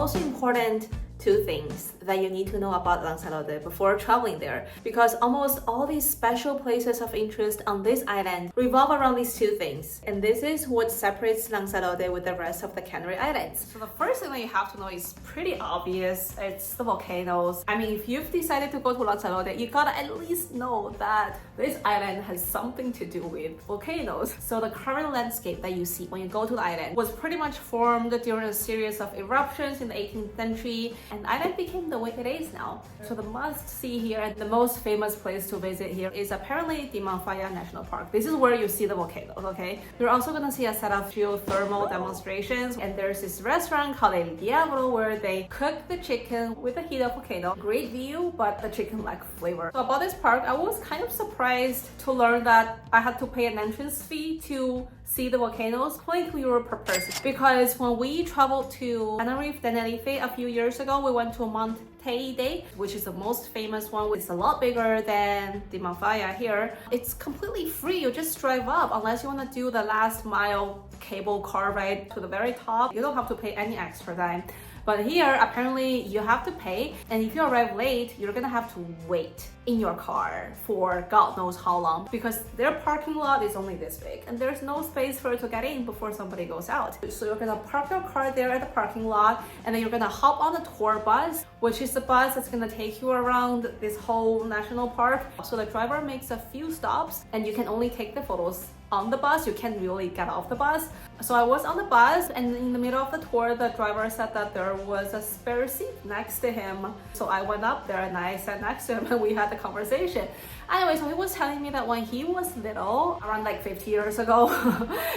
most important two things that you need to know about Lanzarote before traveling there, because almost all these special places of interest on this island revolve around these two things, and this is what separates Lanzarote with the rest of the Canary Islands. So the first thing that you have to know is pretty obvious. It's the volcanoes. I mean, if you've decided to go to Lanzarote, you gotta at least know that this island has something to do with volcanoes. So the current landscape that you see when you go to the island was pretty much formed during a series of eruptions in the 18th century, and the island became the way it is now. So the must-see here and the most famous place to visit here is apparently the National Park. This is where you see the volcanoes, okay? You're also gonna see a set of geothermal demonstrations, and there's this restaurant called El Diablo where they cook the chicken with the heat of volcano. Great view, but the chicken lacked flavor. So about this park, I was kind of surprised to learn that I had to pay an entrance fee to see the volcanoes, €22 per person. Because when we traveled to Tenerife a few years ago, we went to Monte Day, which is the most famous one. It's a lot bigger than the Manfaya here. It's completely free. You just drive up unless you want to do the last mile cable car ride to the very top. You don't have to pay any extra time. But here, apparently, you have to pay, and if you arrive late, you're gonna have to wait in your car for God knows how long, because their parking lot is only this big, and there's no space for you to get in before somebody goes out. So you're gonna park your car there at the parking lot, and then you're gonna hop on the tour bus, which is the bus that's gonna take you around this whole national park. So the driver makes a few stops, and you can only take the photos on the bus. You can't really get off the bus. So I was on the bus, and in the middle of the tour, the driver said that there was a spare seat next to him. So I went up there and I sat next to him and we had the conversation. Anyway, so he was telling me that when he was little, around like 50 years ago,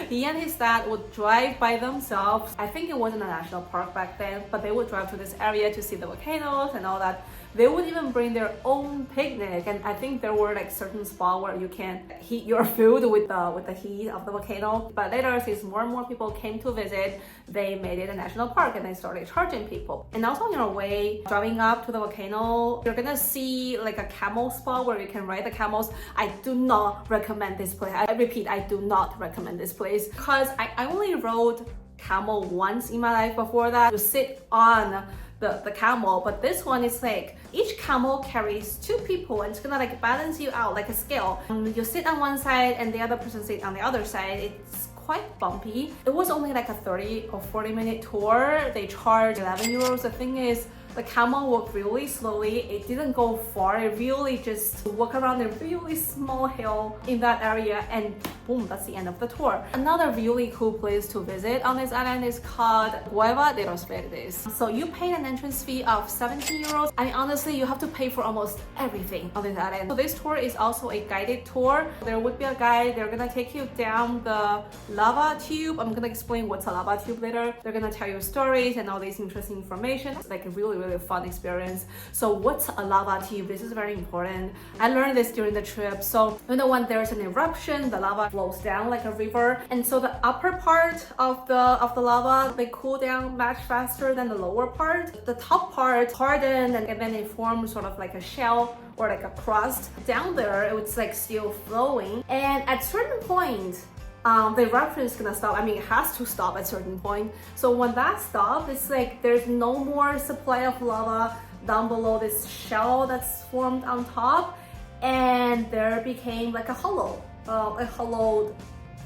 he and his dad would drive by themselves. I think it wasn't a national park back then, but they would drive to this area to see the volcanoes and all that. They would even bring their own picnic, and I think there were like certain spots where you can heat your food with the heat of the volcano. But later, since more and more people came to visit, they made it a national park and they started charging people. And also on your way driving up to the volcano, you're gonna see like a camel spot where you can ride the camels. I do not recommend this place. I repeat, I do not recommend this place, because I only rode camel once in my life before that, to sit on the camel. But this one is like each camel carries two people, and it's gonna like balance you out like a scale. You sit on one side and the other person sit on the other side. It's quite bumpy. It was only like a 30 or 40-minute tour. They charged €11. The thing is, the camel walked really slowly. It didn't go far. It really just walked around a really small hill in that area, and boom, that's the end of the tour. Another really cool place to visit on this island is called Cueva de los Verdes. So you pay an entrance fee of €17. I mean, honestly, you have to pay for almost everything on this island. So this tour is also a guided tour. There would be a guide. They're gonna take you down the lava tube. I'm gonna explain what's a lava tube later. They're gonna tell you stories and all this interesting information. It's like a really fun experience. So what's a lava tube? This is very important. I learned this during the trip. So when there's an eruption, the lava flows down like a river, and so the upper part of the lava, they cool down much faster than the lower part. The top part hardened, and then it forms sort of like a shell or like a crust. Down there, it's like still flowing, and at certain point, the eruption is gonna stop. I mean, it has to stop at a certain point. So when that stops, it's like there's no more supply of lava down below this shell that's formed on top, and there became like a hollowed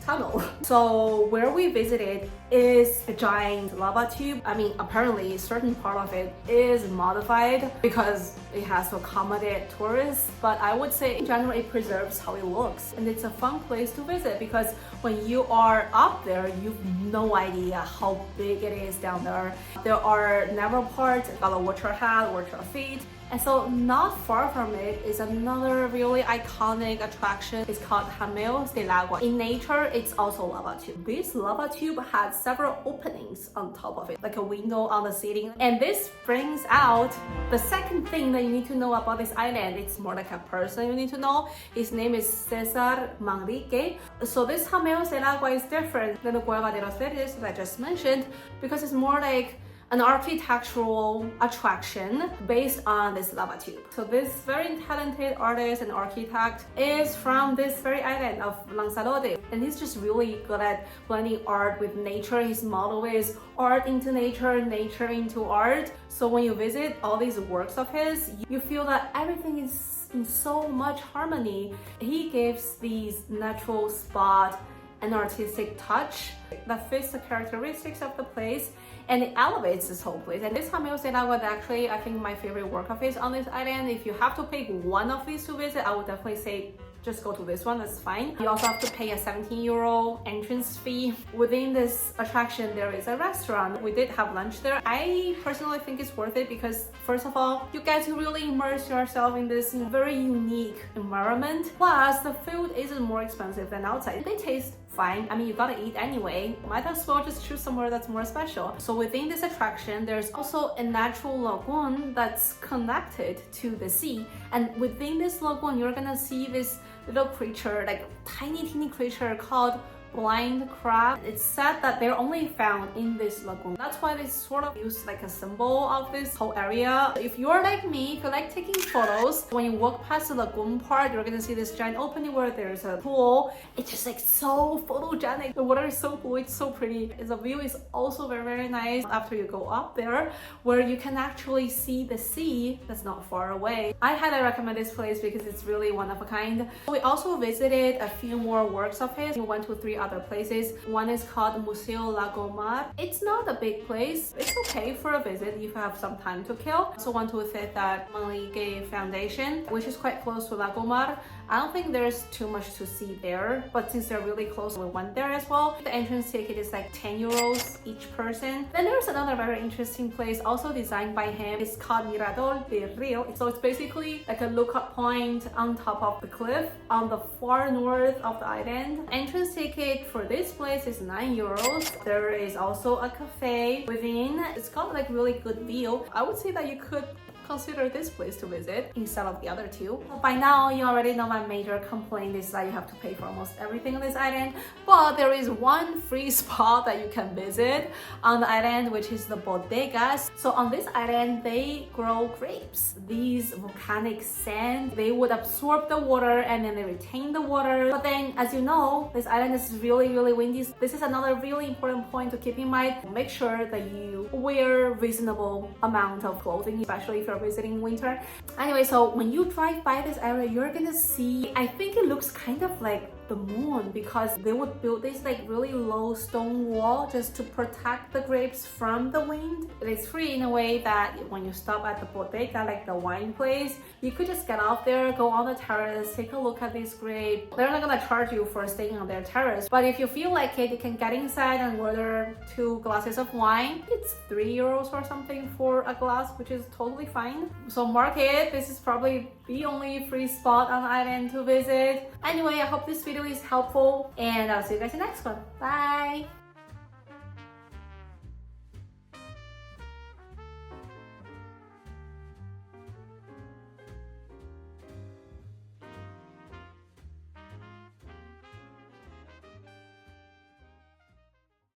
tunnel. So where we visited is a giant lava tube. I mean, apparently a certain part of it is modified because it has to accommodate tourists, but I would say in general it preserves how it looks, and it's a fun place to visit because when you are up there, you've no idea how big it is down there. There are narrow parts. You gotta watch your head, watch your feet. And so not far from it is another really iconic attraction. It's called Jameos del Agua. In nature, it's also a lava tube. This lava tube had several openings on top of it, like a window on the ceiling. And this brings out the second thing that you need to know about this island. It's more like a person you need to know. His name is Cesar Manrique. So this Jameos del Agua is different than the Cueva de los Verdes that I just mentioned, because it's more like an architectural attraction based on this lava tube. So this very talented artist and architect is from this very island of Lanzarote, and he's just really good at blending art with nature. His motto is art into nature, nature into art. So when you visit all these works of his, you feel that everything is in so much harmony. He gives these natural spot an artistic touch that fits the characteristics of the place, and it elevates this whole place. And this Hamil said I would actually, I think my favorite work of his on this island. If you have to pick one of these to visit, I would definitely say just go to this one, that's fine. You also have to pay a 17-euro entrance fee. Within this attraction, there is a restaurant. We did have lunch there. I personally think it's worth it because first of all, you get to really immerse yourself in this very unique environment. Plus, the food isn't more expensive than outside. They taste fine. I mean, you gotta eat anyway. Might as well just choose somewhere that's more special. So within this attraction, there's also a natural lagoon that's connected to the sea. And within this lagoon, you're gonna see this little creature, like tiny creature called blind crab. It's said that they're only found in this lagoon. That's why they sort of use like a symbol of this whole area. If you're like me, if you like taking photos, when you walk past the lagoon part, you're gonna see this giant opening where there's a pool. It's just like so photogenic. The water is so blue, it's so pretty. The view is also very nice after you go up there, where you can actually see the sea that's not far away. I highly recommend this place because it's really one of a kind. We also visited a few more works of his. We went to 3 other places. One is called Museo Lagomar. It's not a big place. It's okay for a visit if you have some time to kill. So went to visit that Manligue Foundation, which is quite close to Lagomar. I don't think there's too much to see there, but since they're really close, we went there as well. The entrance ticket is like 10 euros each person. Then there's another very interesting place, also designed by him. It's called Mirador de Rio. So it's basically like a lookout point on top of the cliff on the far north of the island. Entrance ticket for this place is 9 euros. There is also a cafe within. It's got like really good view. I would say that you could consider this place to visit instead of the other two. By now, you already know my major complaint is that you have to pay for almost everything on this island, but there is one free spot that you can visit on the island, which is the bodegas. So on this island, they grow grapes. These volcanic sand, they would absorb the water and then they retain the water. But then, as you know, this island is really windy. This is another really important point to keep in mind. Make sure that you wear reasonable amount of clothing, especially if you're visiting winter. Anyway, so when you drive by this area, you're gonna see, I think it looks kind of like the moon because they would build this like really low stone wall just to protect the grapes from the wind. It is free in a way that when you stop at the bodega, like the wine place, you could just get off there, go on the terrace, take a look at these grapes. They're not gonna charge you for staying on their terrace, but if you feel like it, you can get inside and order 2 glasses of wine. It's 3 euros or something for a glass, which is totally fine. So mark it. This is probably the only free spot on the island to visit. Anyway, I hope this video is helpful and I'll see you guys in the next one. Bye!